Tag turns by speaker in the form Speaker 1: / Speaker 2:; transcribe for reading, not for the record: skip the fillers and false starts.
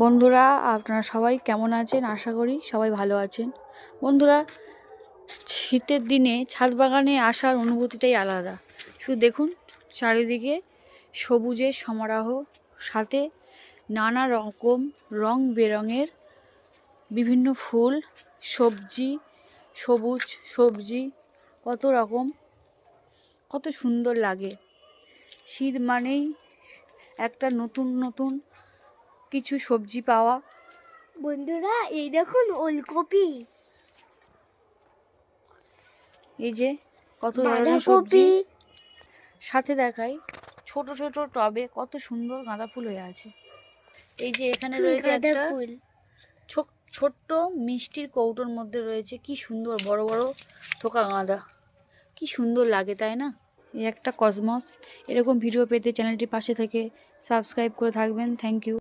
Speaker 1: বন্ধুরা, আপনারা সবাই কেমন আছেন? আশা করি সবাই ভালো আছেন। বন্ধুরা, শীতের দিনে ছাদ বাগানে আসার অনুভূতিটাই আলাদা। শুধু দেখুন, চারিদিকে সবুজের সমারোহ, সাথে নানা রকম রং বেরঙের বিভিন্ন ফুল, সবজি, সবুজ সবজি, কত রকম, কত সুন্দর লাগে। শীত মানেই একটা নতুন নতুন কিছু সবজি পাওয়া।
Speaker 2: বন্ধুরা, এই দেখুন ওলকপি,
Speaker 1: এই যে কত ধরনের সবজি, সাথে দেখাই ছোট ছোট টবে কত সুন্দর গাঁদা ফুল হয়ে আছে। এই যে এখানে রয়েছে একটা ছোট্ট মিষ্টির কৌটোর মধ্যে রয়েছে কি সুন্দর বড় বড় থোকা গাঁদা, কি সুন্দর লাগে তাই না? এই একটা কসমস। এরকম ভিডিও পেতে চ্যানেলটির পাশে থেকে সাবস্ক্রাইব করে থাকবেন। Thank you.